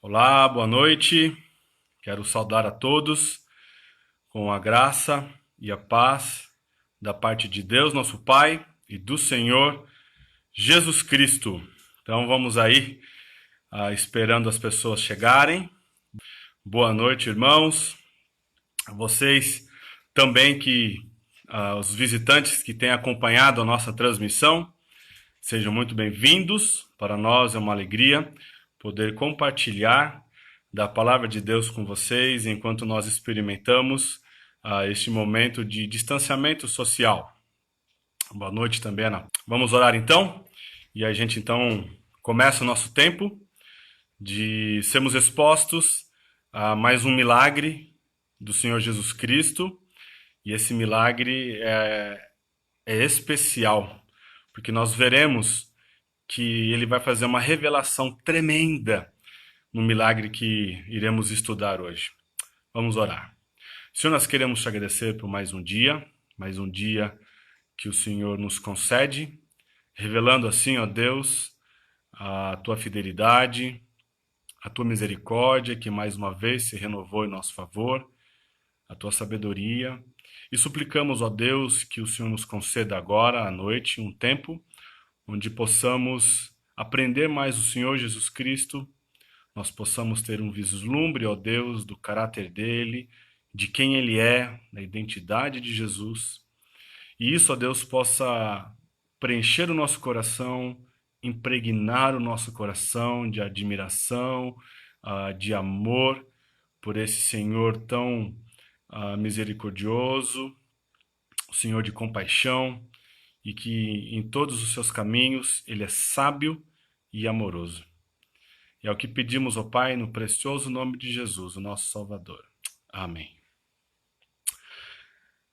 Olá, boa noite. Quero saudar a todos com a graça e a paz da parte de Deus, nosso Pai, e do Senhor Jesus Cristo. Então vamos aí, esperando as pessoas chegarem. Boa noite, irmãos. Vocês também os visitantes que têm acompanhado a nossa transmissão, sejam muito bem-vindos. Para nós é uma alegria poder compartilhar da palavra de Deus com vocês enquanto nós experimentamos este momento de distanciamento social. Boa noite também, Ana. Vamos orar então? E a gente então começa o nosso tempo de sermos expostos a mais um milagre do Senhor Jesus Cristo. E esse milagre é especial, porque nós veremos que ele vai fazer uma revelação tremenda no milagre que iremos estudar hoje. Vamos orar. Senhor, nós queremos te agradecer por mais um dia que o Senhor nos concede, revelando assim, ó Deus, a tua fidelidade, a tua misericórdia, que mais uma vez se renovou em nosso favor, a tua sabedoria. E suplicamos, ó Deus, que o Senhor nos conceda agora, à noite, um tempo onde possamos aprender mais o Senhor Jesus Cristo, nós possamos ter um vislumbre, ó Deus, do caráter dele, de quem ele é, da identidade de Jesus. E isso, ó Deus, possa preencher o nosso coração, impregnar o nosso coração de admiração, de amor por esse Senhor tão misericordioso, o Senhor de compaixão, e que em todos os seus caminhos ele é sábio e amoroso. É o que pedimos ao Pai no precioso nome de Jesus, o nosso Salvador. Amém.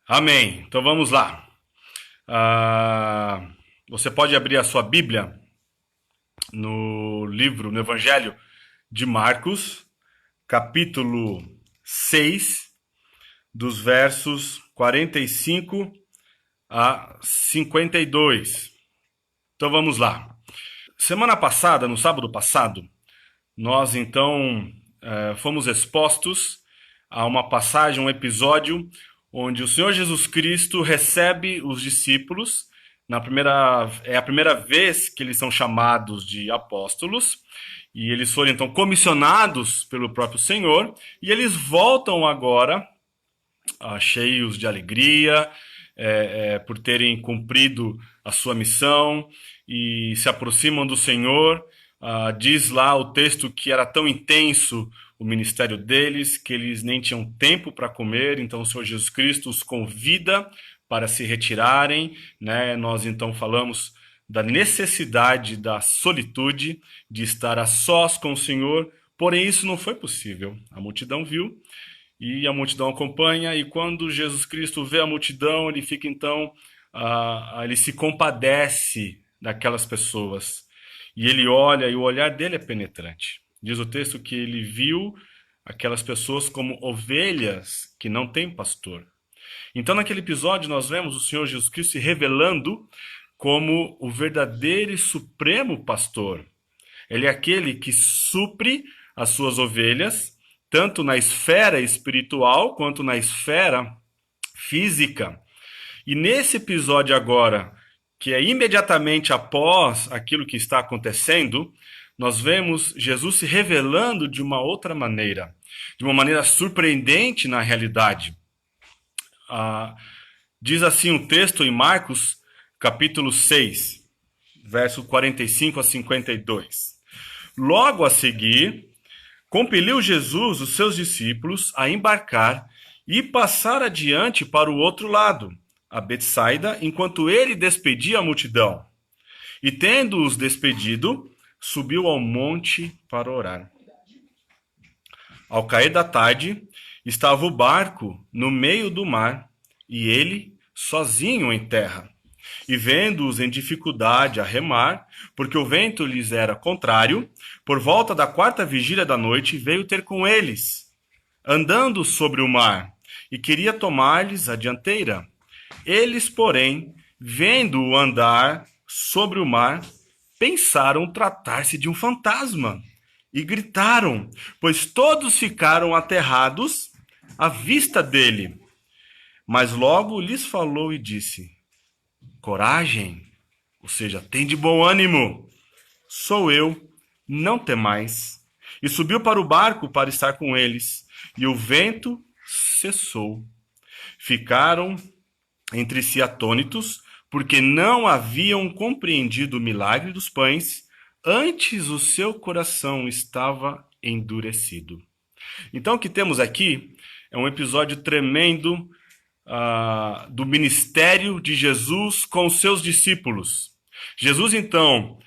Amém. Então vamos lá. Você pode abrir a sua Bíblia no Evangelho de Marcos, capítulo 6, dos versos 45 a 52. Então vamos lá. Semana passada, no sábado passado, nós então fomos expostos a uma passagem, um episódio, onde o Senhor Jesus Cristo recebe os discípulos. É a primeira vez que eles são chamados de apóstolos, e eles foram então comissionados pelo próprio Senhor, e eles voltam agora cheios de alegria, por terem cumprido a sua missão, e se aproximam do Senhor. Diz lá o texto que era tão intenso o ministério deles, que eles nem tinham tempo para comer, então o Senhor Jesus Cristo os convida para se retirarem, né? Nós então falamos da necessidade da solitude, de estar a sós com o Senhor, porém isso não foi possível. A multidão viu, e a multidão acompanha, e quando Jesus Cristo vê a multidão, ele fica então, ele se compadece daquelas pessoas, e ele olha, e o olhar dele é penetrante. Diz o texto que ele viu aquelas pessoas como ovelhas que não têm pastor. Então naquele episódio nós vemos o Senhor Jesus Cristo se revelando como o verdadeiro e supremo pastor. Ele é aquele que supre as suas ovelhas, tanto na esfera espiritual quanto na esfera física. E nesse episódio agora, que é imediatamente após aquilo que está acontecendo, nós vemos Jesus se revelando de uma outra maneira, de uma maneira surpreendente na realidade. Diz assim o texto em Marcos, capítulo 6, verso 45 a 52. Logo a seguir, compeliu Jesus os seus discípulos a embarcar e passar adiante para o outro lado, a Betsaida, enquanto ele despedia a multidão. E tendo-os despedido, subiu ao monte para orar. Ao cair da tarde, estava o barco no meio do mar, e ele sozinho em terra. E vendo-os em dificuldade a remar, porque o vento lhes era contrário, por volta da 4ª vigília da noite veio ter com eles, andando sobre o mar, e queria tomar-lhes a dianteira. Eles, porém, vendo-o andar sobre o mar, pensaram tratar-se de um fantasma, e gritaram, pois todos ficaram aterrados à vista dele. Mas logo lhes falou e disse: coragem, ou seja, tem de bom ânimo, sou eu, não temais. E subiu para o barco para estar com eles, e o vento cessou. Ficaram entre si atônitos, porque não haviam compreendido o milagre dos pães, antes o seu coração estava endurecido. Então o que temos aqui é um episódio tremendo do ministério de Jesus com os seus discípulos. Jesus, então,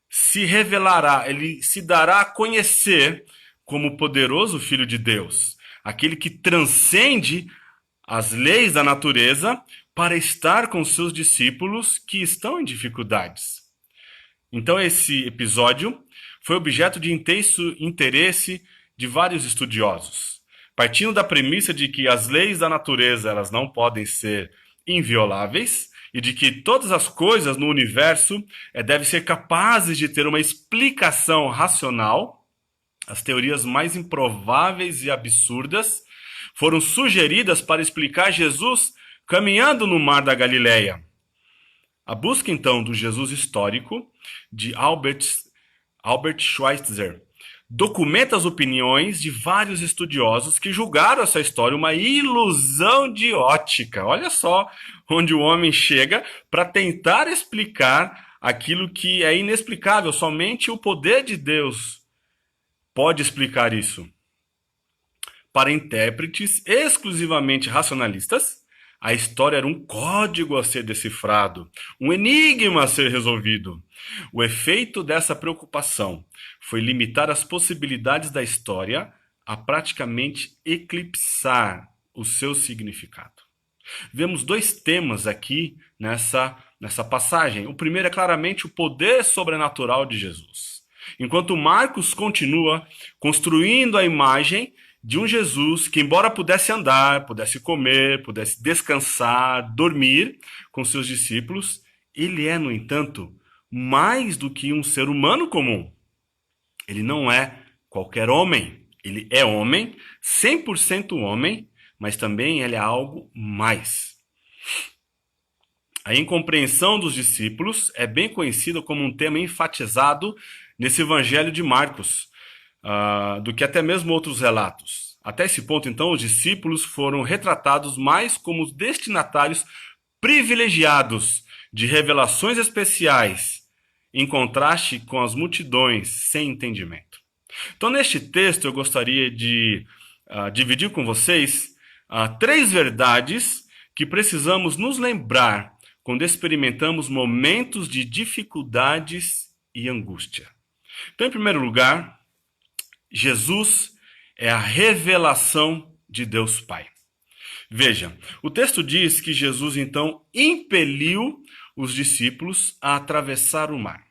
se revelará, ele se dará a conhecer como o poderoso Filho de Deus, aquele que transcende as leis da natureza para estar com seus discípulos que estão em dificuldades. Então, esse episódio foi objeto de intenso interesse de vários estudiosos. Partindo da premissa de que as leis da natureza elas não podem ser invioláveis e de que todas as coisas no universo devem ser capazes de ter uma explicação racional, as teorias mais improváveis e absurdas foram sugeridas para explicar Jesus caminhando no mar da Galileia. A busca, então, do Jesus histórico, de Albert Schweitzer, documenta as opiniões de vários estudiosos que julgaram essa história uma ilusão de ótica. Olha só onde o homem chega para tentar explicar aquilo que é inexplicável. Somente o poder de Deus pode explicar isso. Para intérpretes exclusivamente racionalistas, a história era um código a ser decifrado, um enigma a ser resolvido. O efeito dessa preocupação foi limitar as possibilidades da história a praticamente eclipsar o seu significado. Vemos dois temas aqui nessa passagem. O primeiro é claramente o poder sobrenatural de Jesus. Enquanto Marcos continua construindo a imagem de um Jesus que, embora pudesse andar, pudesse comer, pudesse descansar, dormir com seus discípulos, ele é, no entanto, mais do que um ser humano comum. Ele não é qualquer homem. Ele é homem, 100% homem, mas também ele é algo mais. A incompreensão dos discípulos é bem conhecida como um tema enfatizado nesse Evangelho de Marcos, do que até mesmo outros relatos. Até esse ponto, então, os discípulos foram retratados mais como os destinatários privilegiados de revelações especiais, em contraste com as multidões sem entendimento. Então, neste texto, eu gostaria de dividir com vocês 3 verdades que precisamos nos lembrar quando experimentamos momentos de dificuldades e angústia. Então, em primeiro lugar, Jesus é a revelação de Deus Pai. Veja, o texto diz que Jesus então impeliu os discípulos a atravessar o mar.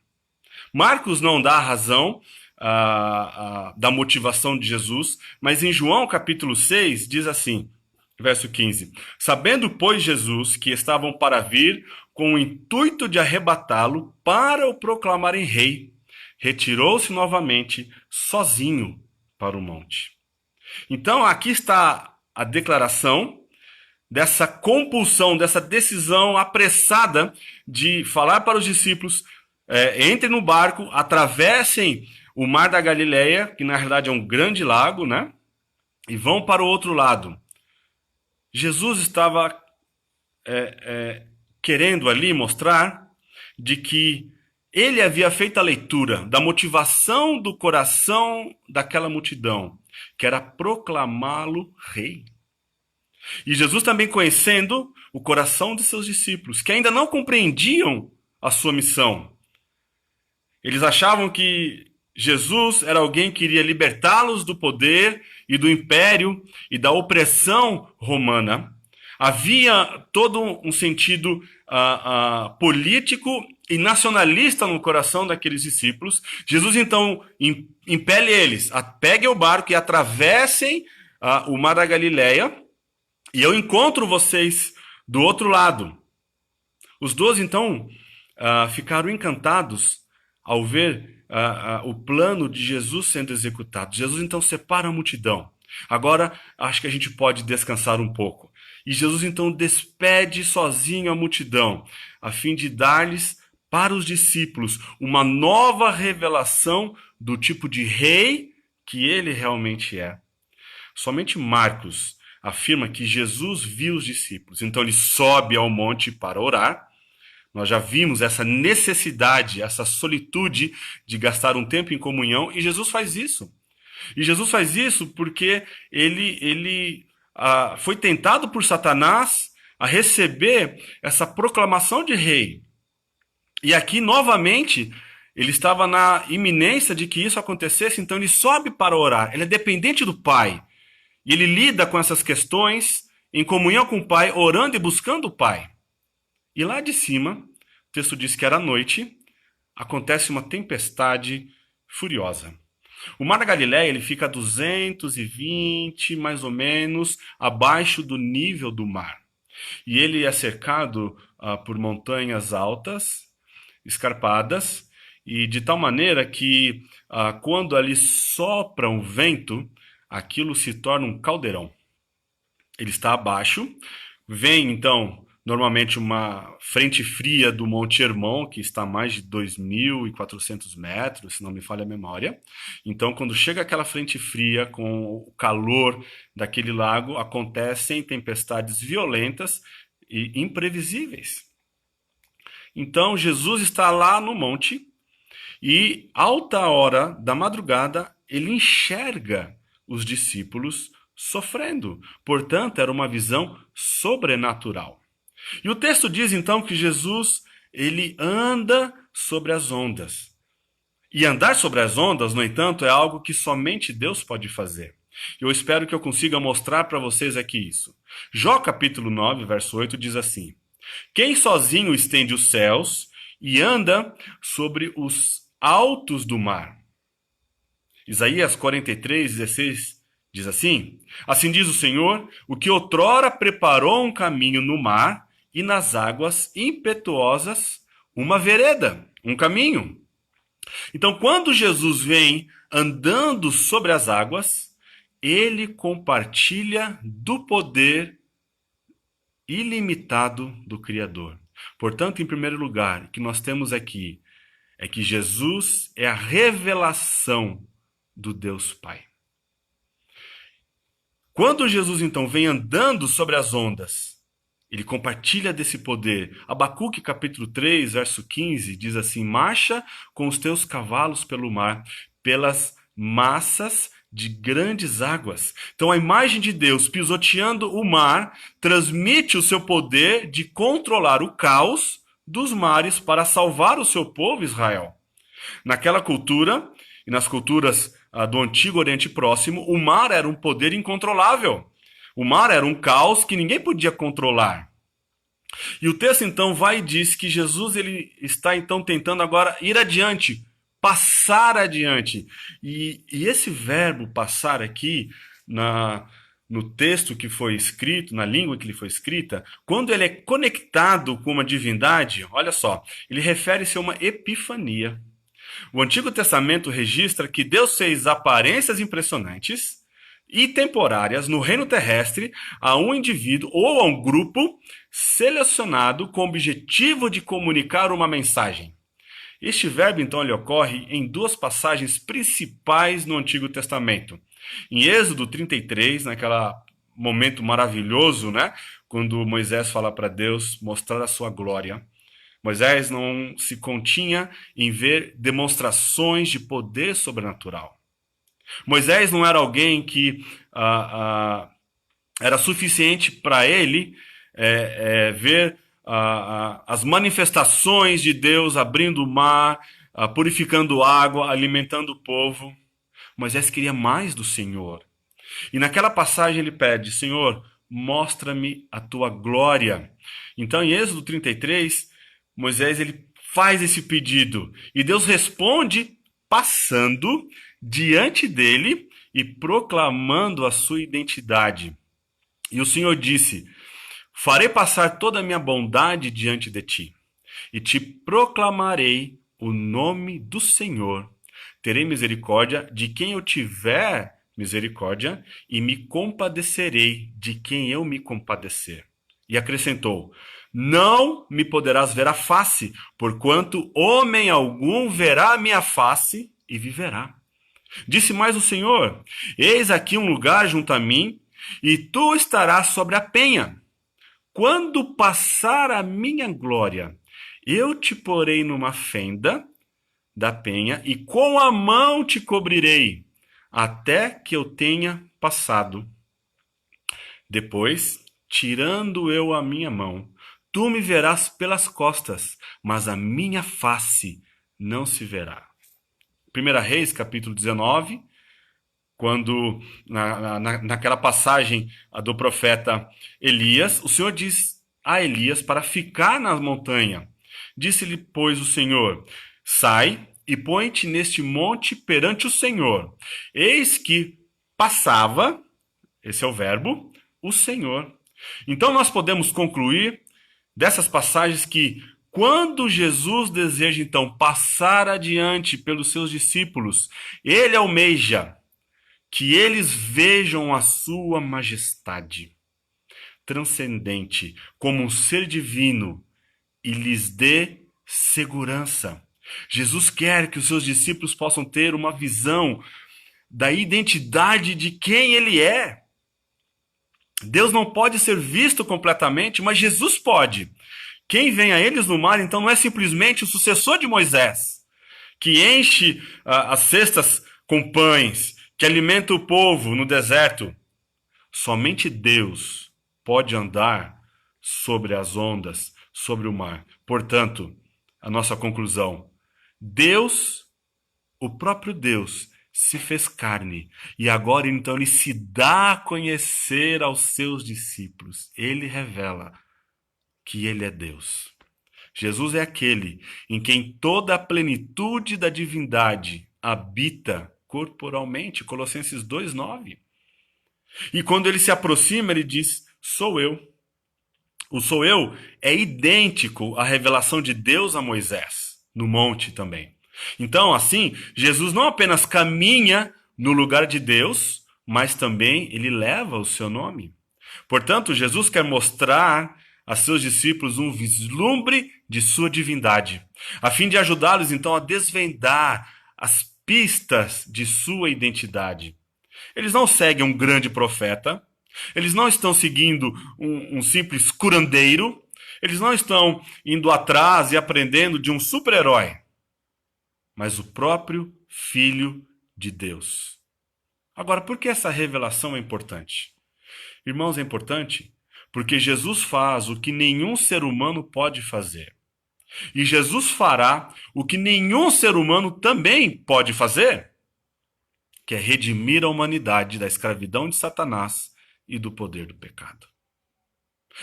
Marcos não dá a razão da motivação de Jesus, mas em João capítulo 6 diz assim, verso 15: sabendo, pois, Jesus que estavam para vir com o intuito de arrebatá-lo para o proclamarem rei, retirou-se novamente sozinho para o monte. Então aqui está a declaração dessa compulsão, dessa decisão apressada de falar para os discípulos, entrem no barco, atravessem o mar da Galileia, que na realidade é um grande lago, né? E vão para o outro lado. Jesus estava querendo ali mostrar de que ele havia feito a leitura da motivação do coração daquela multidão, que era proclamá-lo rei. E Jesus também conhecendo o coração de seus discípulos, que ainda não compreendiam a sua missão. Eles achavam que Jesus era alguém que iria libertá-los do poder e do império e da opressão romana. Havia todo um sentido político e nacionalista no coração daqueles discípulos. Jesus então impele eles a peguem o barco e atravessem o mar da Galileia, e eu encontro vocês do outro lado. Os 12 então ficaram encantados ao ver o plano de Jesus sendo executado. Jesus então separa a multidão. Agora, acho que a gente pode descansar um pouco. E Jesus então despede sozinho a multidão, a fim de dar-lhes para os discípulos uma nova revelação do tipo de rei que ele realmente é. Somente Marcos afirma que Jesus viu os discípulos. Então ele sobe ao monte para orar. Nós já vimos essa necessidade, essa solitude de gastar um tempo em comunhão, e Jesus faz isso. E Jesus faz isso porque ele foi tentado por Satanás a receber essa proclamação de rei. E aqui, novamente, ele estava na iminência de que isso acontecesse, então ele sobe para orar. Ele é dependente do Pai. E ele lida com essas questões em comunhão com o Pai, orando e buscando o Pai. E lá de cima, o texto diz que era noite, acontece uma tempestade furiosa. O Mar da Galileia ele fica a 220, mais ou menos, abaixo do nível do mar. E ele é cercado por montanhas altas, escarpadas, e de tal maneira que quando ali sopra um vento, aquilo se torna um caldeirão. Ele está abaixo, vem então normalmente uma frente fria do Monte Hermon, que está a mais de 2.400 metros, se não me falha a memória. Então, quando chega aquela frente fria, com o calor daquele lago, acontecem tempestades violentas e imprevisíveis. Então, Jesus está lá no monte e, alta hora da madrugada, ele enxerga os discípulos sofrendo. Portanto, era uma visão sobrenatural. E o texto diz então que Jesus ele anda sobre as ondas. E andar sobre as ondas, no entanto, é algo que somente Deus pode fazer. Eu espero que eu consiga mostrar para vocês aqui isso. Jó capítulo 9, verso 8 diz assim: Quem sozinho estende os céus e anda sobre os altos do mar? Isaías 43, 16 diz assim: Assim diz o Senhor, o que outrora preparou um caminho no mar e nas águas impetuosas uma vereda, um caminho. Então, quando Jesus vem andando sobre as águas, ele compartilha do poder ilimitado do Criador. Portanto, em primeiro lugar, o que nós temos aqui é que Jesus é a revelação do Deus Pai. Quando Jesus então vem andando sobre as ondas, ele compartilha desse poder. Abacuque capítulo 3, verso 15, diz assim: Marcha com os teus cavalos pelo mar, pelas massas de grandes águas. Então a imagem de Deus pisoteando o mar transmite o seu poder de controlar o caos dos mares para salvar o seu povo Israel. Naquela cultura e nas culturas do Antigo Oriente Próximo, o mar era um poder incontrolável. O mar era um caos que ninguém podia controlar. E o texto então vai e diz que Jesus ele está então tentando agora ir adiante, passar adiante. E esse verbo passar aqui, no texto que foi escrito, na língua que ele foi escrita, quando ele é conectado com uma divindade, olha só, ele refere-se a uma epifania. O Antigo Testamento registra que Deus fez aparências impressionantes e temporárias no reino terrestre a um indivíduo ou a um grupo selecionado com o objetivo de comunicar uma mensagem. Este verbo, então, ele ocorre em duas passagens principais no Antigo Testamento. Em Êxodo 33, naquele momento maravilhoso, né, quando Moisés fala para Deus mostrar a sua glória. Moisés não se continha em ver demonstrações de poder sobrenatural. Moisés não era alguém que era suficiente para ele ver as manifestações de Deus abrindo o mar, purificando água, alimentando o povo. Moisés queria mais do Senhor. E naquela passagem ele pede: Senhor, mostra-me a tua glória. Então em Êxodo 33, Moisés ele faz esse pedido. E Deus responde passando diante dele e proclamando a sua identidade. E o Senhor disse: Farei passar toda a minha bondade diante de ti, e te proclamarei o nome do Senhor, terei misericórdia de quem eu tiver misericórdia e me compadecerei de quem eu me compadecer. E acrescentou: não me poderás ver a face, porquanto homem algum verá a minha face e viverá. Disse mais o Senhor: eis aqui um lugar junto a mim, e tu estarás sobre a penha. Quando passar a minha glória, eu te porei numa fenda da penha, e com a mão te cobrirei, até que eu tenha passado. Depois, tirando eu a minha mão, tu me verás pelas costas, mas a minha face não se verá. 1 Reis, capítulo 19, quando naquela passagem do profeta Elias, o Senhor diz a Elias para ficar na montanha. Disse-lhe, pois, o Senhor: sai e põe-te neste monte perante o Senhor. Eis que passava, esse é o verbo, o Senhor. Então nós podemos concluir dessas passagens que quando Jesus deseja então passar adiante pelos seus discípulos, ele almeja que eles vejam a sua majestade transcendente como um ser divino e lhes dê segurança. Jesus quer que os seus discípulos possam ter uma visão da identidade de quem ele é. Deus não pode ser visto completamente, mas Jesus pode. Quem vem a eles no mar, então, não é simplesmente o sucessor de Moisés, que enche as cestas com pães, que alimenta o povo no deserto. Somente Deus pode andar sobre as ondas, sobre o mar. Portanto, a nossa conclusão: Deus, o próprio Deus, se fez carne e agora então ele se dá a conhecer aos seus discípulos. Ele revela que ele é Deus. Jesus é aquele em quem toda a plenitude da divindade habita corporalmente. Colossenses 2:9. E quando ele se aproxima, ele diz: sou eu. O sou eu é idêntico à revelação de Deus a Moisés, no monte também. Então, assim, Jesus não apenas caminha no lugar de Deus, mas também ele leva o seu nome. Portanto, Jesus quer mostrar a seus discípulos um vislumbre de sua divindade, a fim de ajudá-los então a desvendar as pistas de sua identidade. Eles não seguem um grande profeta, eles não estão seguindo um simples curandeiro, eles não estão indo atrás e aprendendo de um super-herói, mas o próprio Filho de Deus. Agora, por que essa revelação é importante? Irmãos, é importante porque Jesus faz o que nenhum ser humano pode fazer. E Jesus fará o que nenhum ser humano também pode fazer, que é redimir a humanidade da escravidão de Satanás e do poder do pecado.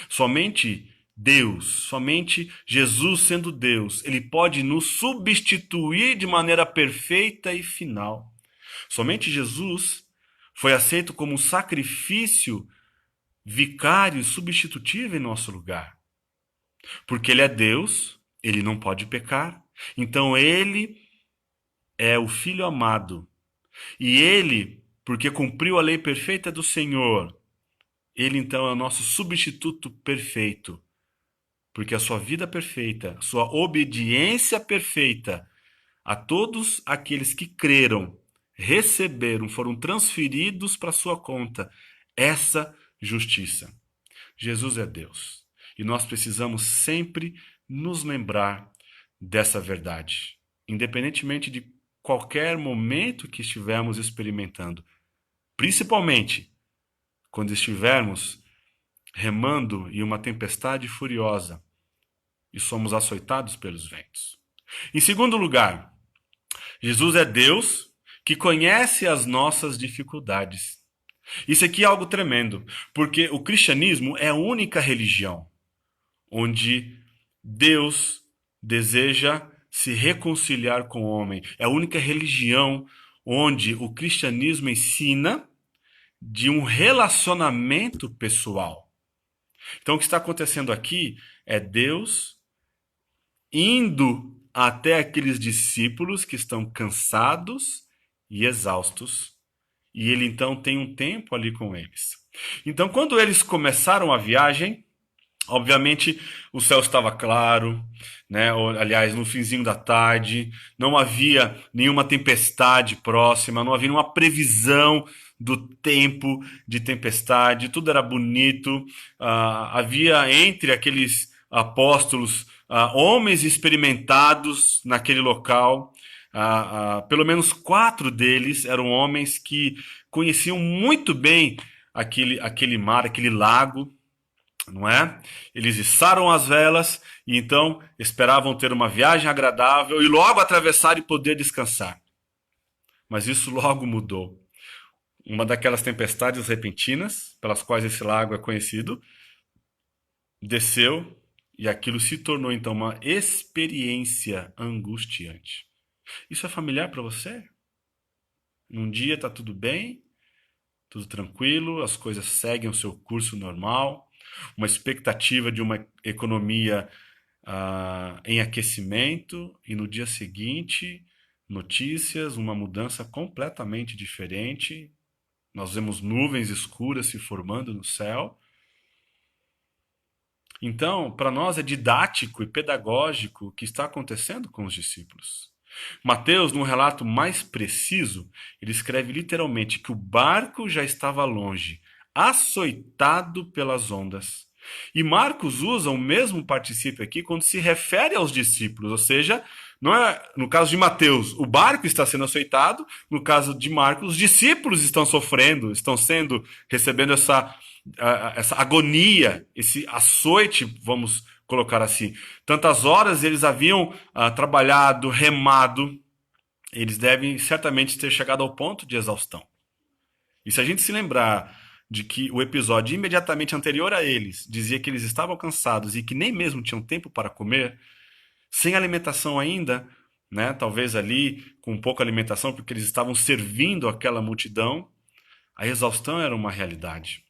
Somente Deus, somente Jesus sendo Deus, ele pode nos substituir de maneira perfeita e final. Somente Jesus foi aceito como um sacrifício vicário, substitutivo em nosso lugar. Porque ele é Deus, ele não pode pecar, então ele é o Filho amado. E ele, porque cumpriu a lei perfeita do Senhor, ele então é o nosso substituto perfeito. Porque a sua vida perfeita, a sua obediência perfeita a todos aqueles que creram, receberam, foram transferidos para sua conta essa justiça. Jesus é Deus. E nós precisamos sempre nos lembrar dessa verdade, independentemente de qualquer momento que estivermos experimentando, principalmente quando estivermos remando em uma tempestade furiosa e somos açoitados pelos ventos. Em segundo lugar, Jesus é Deus que conhece as nossas dificuldades. Isso aqui é algo tremendo, porque o cristianismo é a única religião onde Deus deseja se reconciliar com o homem. É a única religião onde o cristianismo ensina de um relacionamento pessoal. Então, o que está acontecendo aqui é Deus indo até aqueles discípulos que estão cansados e exaustos, e ele então tem um tempo ali com eles. Então, quando eles começaram a viagem, obviamente o céu estava claro, né? Aliás, no finzinho da tarde, não havia nenhuma tempestade próxima, não havia nenhuma previsão do tempo de tempestade, tudo era bonito. Havia entre aqueles apóstolos homens experimentados naquele local. Pelo menos 4 deles eram homens que conheciam muito bem aquele mar, aquele lago, não é? Eles içaram as velas e então esperavam ter uma viagem agradável e logo atravessar e poder descansar. Mas isso logo mudou. Uma daquelas tempestades repentinas, pelas quais esse lago é conhecido, desceu e aquilo se tornou então uma experiência angustiante. Isso é familiar para você? Num dia está tudo bem, tudo tranquilo, as coisas seguem o seu curso normal, uma expectativa de uma economia em aquecimento, e no dia seguinte, notícias, uma mudança completamente diferente. Nós vemos nuvens escuras se formando no céu. Então, para nós é didático e pedagógico o que está acontecendo com os discípulos. Mateus, num relato mais preciso, ele escreve literalmente que o barco já estava longe, açoitado pelas ondas. E Marcos usa o mesmo particípio aqui quando se refere aos discípulos, ou seja, não é, no caso de Mateus, o barco está sendo açoitado, no caso de Marcos, os discípulos estão sofrendo, estão recebendo essa agonia, esse açoite, vamos colocar assim. Tantas horas eles haviam trabalhado, remado, eles devem certamente ter chegado ao ponto de exaustão. E se a gente se lembrar de que o episódio imediatamente anterior a eles dizia que eles estavam cansados e que nem mesmo tinham tempo para comer, sem alimentação ainda, né? Talvez ali com pouca alimentação, porque eles estavam servindo aquela multidão, a exaustão era uma realidade.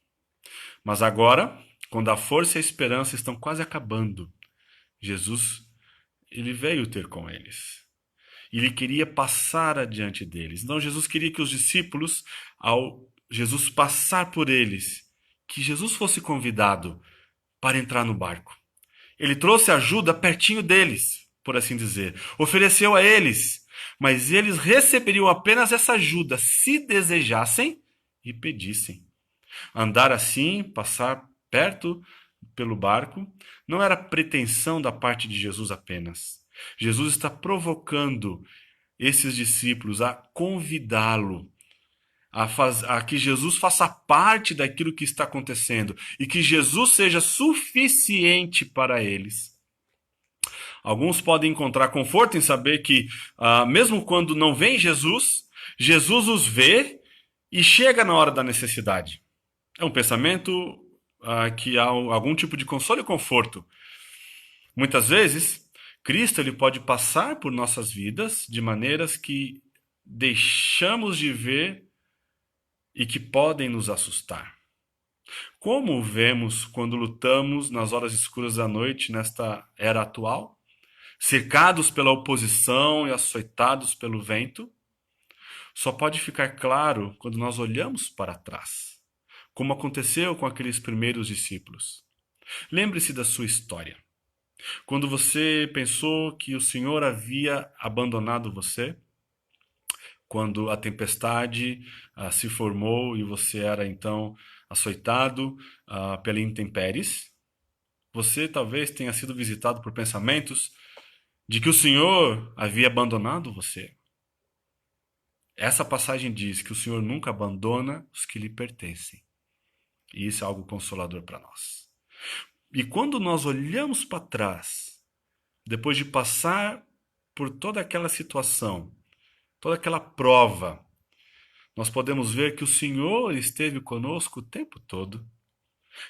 Mas agora, quando a força e a esperança estão quase acabando, Jesus, ele veio ter com eles. Ele queria passar adiante deles. Então Jesus queria que os discípulos, ao Jesus passar por eles, que Jesus fosse convidado para entrar no barco. Ele trouxe ajuda pertinho deles, por assim dizer. Ofereceu a eles, mas eles receberiam apenas essa ajuda se desejassem e pedissem. Andar assim, passar perto pelo barco, não era pretensão da parte de Jesus apenas. Jesus está provocando esses discípulos a convidá-lo, a que Jesus faça parte daquilo que está acontecendo e que Jesus seja suficiente para eles. Alguns podem encontrar conforto em saber que, mesmo quando não vem Jesus, Jesus os vê e chega na hora da necessidade. É um pensamento que há algum tipo de consolo e conforto. Muitas vezes, Cristo ele pode passar por nossas vidas de maneiras que deixamos de ver e que podem nos assustar. Como o vemos quando lutamos nas horas escuras da noite nesta era atual, cercados pela oposição e açoitados pelo vento, só pode ficar claro quando nós olhamos para trás, como aconteceu com aqueles primeiros discípulos. Lembre-se da sua história. Quando você pensou que o Senhor havia abandonado você, quando a tempestade se formou e você era então açoitado pela intempéries, você talvez tenha sido visitado por pensamentos de que o Senhor havia abandonado você. Essa passagem diz que o Senhor nunca abandona os que lhe pertencem. E isso é algo consolador para nós. E quando nós olhamos para trás, depois de passar por toda aquela situação, toda aquela prova, nós podemos ver que o Senhor esteve conosco o tempo todo.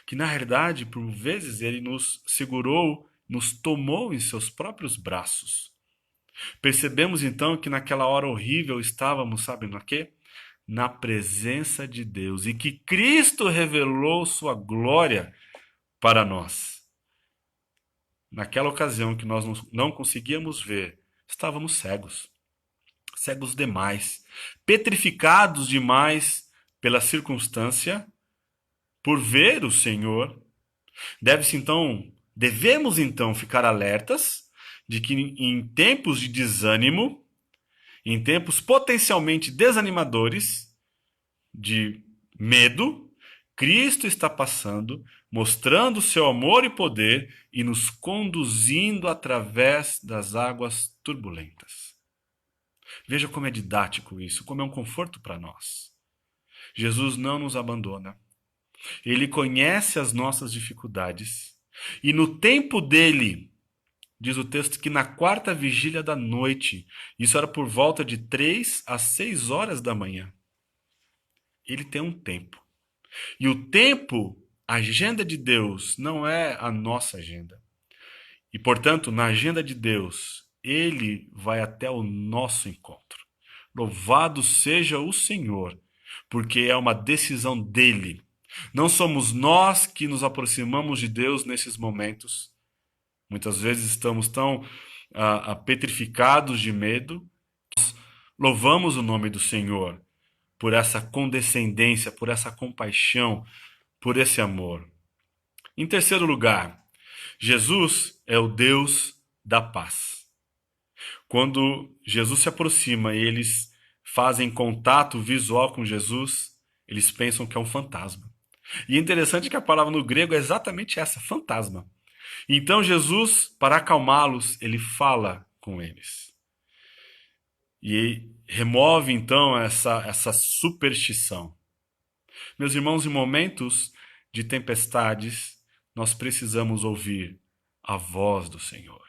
Que na realidade, por vezes, Ele nos segurou, nos tomou em seus próprios braços. Percebemos então que naquela hora horrível estávamos, sabe no quê? Na presença de Deus. E que Cristo revelou sua glória para nós. Naquela ocasião que nós não conseguíamos ver, Estávamos cegos, cegos demais, petrificados demais pela circunstância, por ver o Senhor. Devemos então ficar alertas de que em tempos de desânimo, em tempos potencialmente desanimadores, de medo, Cristo está passando, mostrando seu amor e poder e nos conduzindo através das águas turbulentas. Veja como é didático isso, como é um conforto para nós. Jesus não nos abandona. Ele conhece as nossas dificuldades e no tempo dele, diz o texto que na quarta vigília da noite, isso era por volta de 3 às 6 horas da manhã, ele tem um tempo. E o tempo, a agenda de Deus, não é a nossa agenda. E, portanto, na agenda de Deus, ele vai até o nosso encontro. Louvado seja o Senhor, porque é uma decisão dele. Não somos nós que nos aproximamos de Deus nesses momentos. Muitas vezes estamos tão petrificados de medo. Louvamos o nome do Senhor por essa condescendência, por essa compaixão, por esse amor. Em terceiro lugar, Jesus é o Deus da paz. Quando Jesus se aproxima e eles fazem contato visual com Jesus, eles pensam que é um fantasma. E é interessante que a palavra no grego é exatamente essa, fantasma. Então Jesus, para acalmá-los, ele fala com eles. E remove então essa superstição. Meus irmãos, em momentos de tempestades, nós precisamos ouvir a voz do Senhor.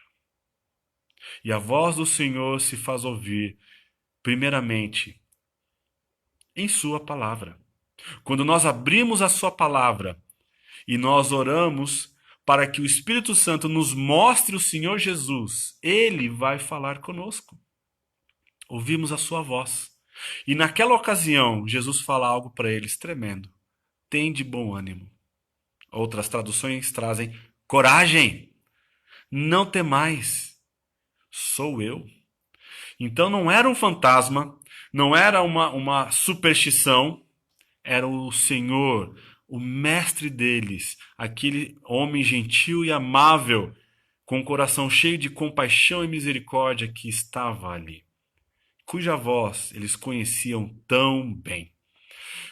E a voz do Senhor se faz ouvir, primeiramente, em Sua palavra. Quando nós abrimos a Sua palavra e nós oramos para que o Espírito Santo nos mostre o Senhor Jesus, Ele vai falar conosco. Ouvimos a Sua voz. E naquela ocasião, Jesus fala algo para eles tremendo. Tende bom ânimo. Outras traduções trazem coragem. Não temais. Sou eu. Então não era um fantasma, não era uma superstição, era o Senhor, o mestre deles, aquele homem gentil e amável, com o coração cheio de compaixão e misericórdia que estava ali, cuja voz eles conheciam tão bem.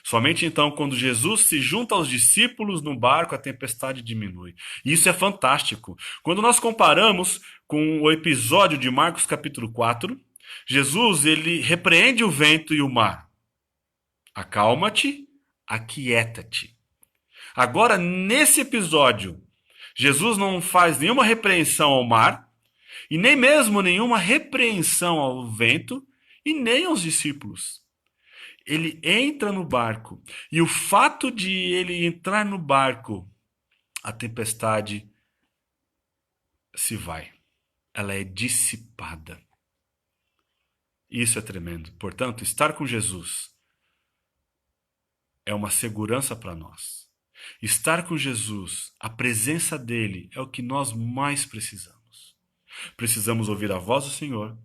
Somente então, quando Jesus se junta aos discípulos no barco, a tempestade diminui. E isso é fantástico. Quando nós comparamos com o episódio de Marcos capítulo 4, Jesus ele repreende o vento e o mar. Acalma-te, aquieta-te. Agora, nesse episódio, Jesus não faz nenhuma repreensão ao mar, e nem mesmo nenhuma repreensão ao vento, e nem aos discípulos. Ele entra no barco. E o fato de ele entrar no barco, a tempestade se vai. Ela é dissipada. Isso é tremendo. Portanto, estar com Jesus é uma segurança para nós. Estar com Jesus, a presença dele, é o que nós mais precisamos. Precisamos ouvir a voz do Senhor.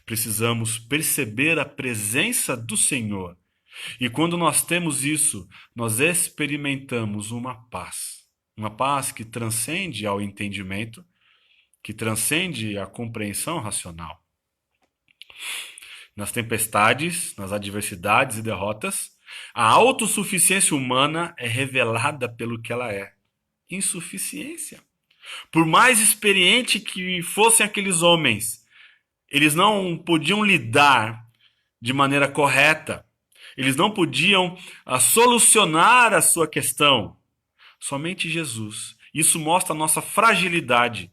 Precisamos perceber a presença do Senhor. E quando nós temos isso, nós experimentamos uma paz que transcende ao entendimento, que transcende a compreensão racional. Nas tempestades, nas adversidades e derrotas, a autossuficiência humana é revelada pelo que ela é: insuficiência. Por mais experiente que fossem aqueles homens, eles não podiam lidar de maneira correta. Eles não podiam solucionar a sua questão. Somente Jesus. Isso mostra a nossa fragilidade.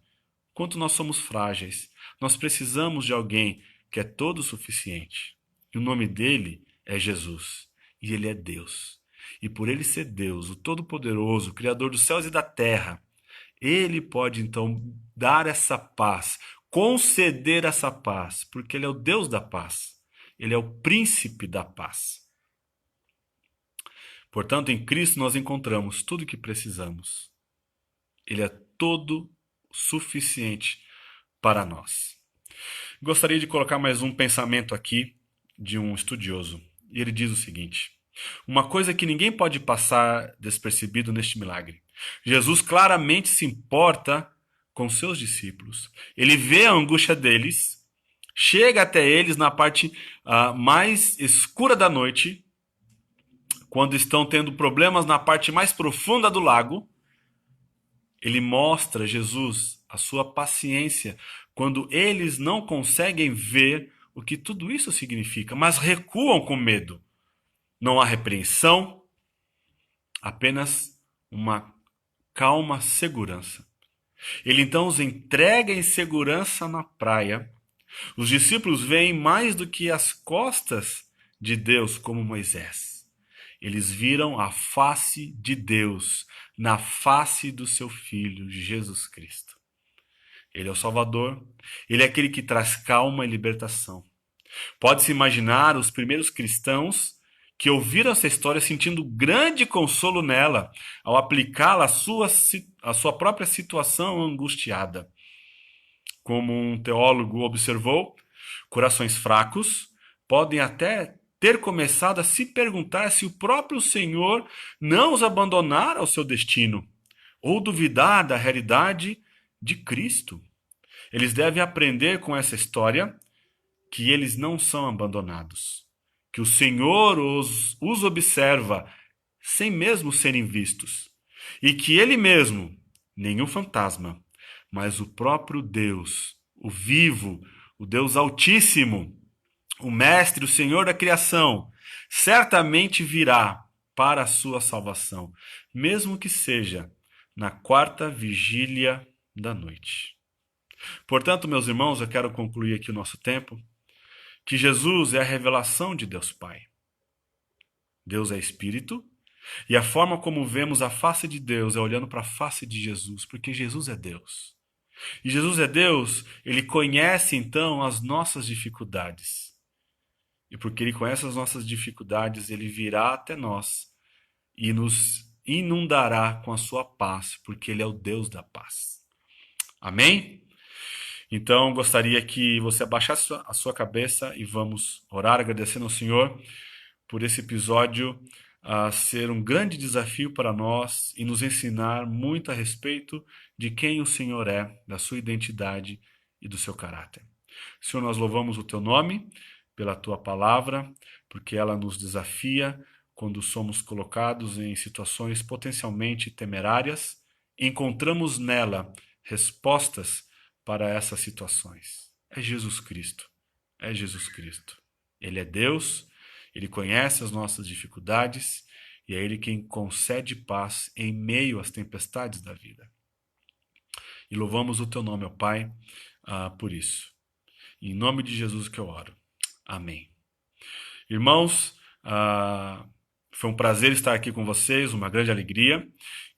Quanto nós somos frágeis. Nós precisamos de alguém que é todo suficiente. E o nome dele é Jesus. E ele é Deus. E por ele ser Deus, o Todo-Poderoso, o Criador dos céus e da terra, ele pode então dar essa paz, conceder essa paz, porque ele é o Deus da paz. Ele é o príncipe da paz. Portanto, em Cristo nós encontramos tudo o que precisamos. Ele é todo suficiente para nós. Gostaria de colocar mais um pensamento aqui de um estudioso. E ele diz o seguinte: uma coisa que ninguém pode passar despercebido neste milagre. Jesus claramente se importa com seus discípulos. Ele vê a angústia deles, chega até eles na parte mais escura da noite, quando estão tendo problemas na parte mais profunda do lago. Ele mostra, Jesus, a sua paciência quando eles não conseguem ver o que tudo isso significa, mas recuam com medo. Não há repreensão, apenas uma calma segurança. Ele então os entrega em segurança na praia. Os discípulos veem mais do que as costas de Deus, como Moisés. Eles viram a face de Deus na face do seu Filho, Jesus Cristo. Ele é o Salvador, ele é aquele que traz calma e libertação. Pode-se imaginar os primeiros cristãos que ouviram essa história sentindo grande consolo nela, ao aplicá-la à sua própria situação angustiada. Como um teólogo observou, corações fracos podem até ter começado a se perguntar se o próprio Senhor não os abandonara ao seu destino, ou duvidar da realidade de Cristo. Eles devem aprender com essa história que eles não são abandonados, que o Senhor os observa sem mesmo serem vistos, e que Ele mesmo, nenhum fantasma, mas o próprio Deus, o vivo, o Deus Altíssimo, o Mestre, o Senhor da criação, certamente virá para a sua salvação, mesmo que seja na quarta vigília da noite. Portanto, meus irmãos, eu quero concluir aqui o nosso tempo, que Jesus é a revelação de Deus Pai. Deus é Espírito, e a forma como vemos a face de Deus é olhando para a face de Jesus, porque Jesus é Deus. E Jesus é Deus, Ele conhece então as nossas dificuldades. E porque Ele conhece as nossas dificuldades, Ele virá até nós e nos inundará com a sua paz, porque Ele é o Deus da paz. Amém? Então, gostaria que você abaixasse a sua cabeça e vamos orar agradecendo ao Senhor por esse episódio ser um grande desafio para nós e nos ensinar muito a respeito de quem o Senhor é, da sua identidade e do seu caráter. Senhor, nós louvamos o Teu nome pela Tua palavra, porque ela nos desafia quando somos colocados em situações potencialmente temerárias. Encontramos nela respostas para essas situações. É Jesus Cristo. É Jesus Cristo. Ele é Deus, Ele conhece as nossas dificuldades e é Ele quem concede paz em meio às tempestades da vida. E louvamos o Teu nome, ó Pai, por isso. Em nome de Jesus que eu oro. Amém. Irmãos, foi um prazer estar aqui com vocês, uma grande alegria.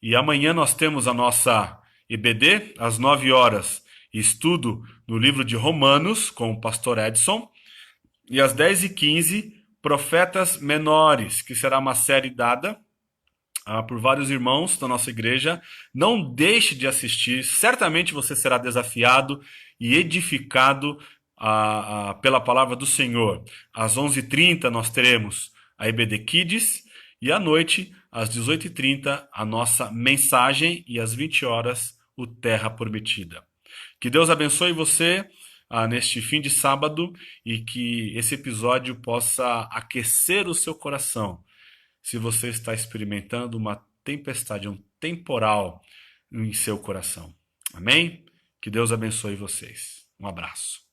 E amanhã nós temos a nossa EBD, às 9 horas, estudo no livro de Romanos, com o pastor Edson. E às 10h15, Profetas Menores, que será uma série dada por vários irmãos da nossa igreja. Não deixe de assistir, certamente você será desafiado e edificado pela palavra do Senhor. Às 11h30 nós teremos a EBD Kids e à noite, às 18h30, a nossa mensagem e às 20 horas o Terra Prometida. Que Deus abençoe você neste fim de sábado e que esse episódio possa aquecer o seu coração se você está experimentando uma tempestade, um temporal em seu coração. Amém? Que Deus abençoe vocês. Um abraço.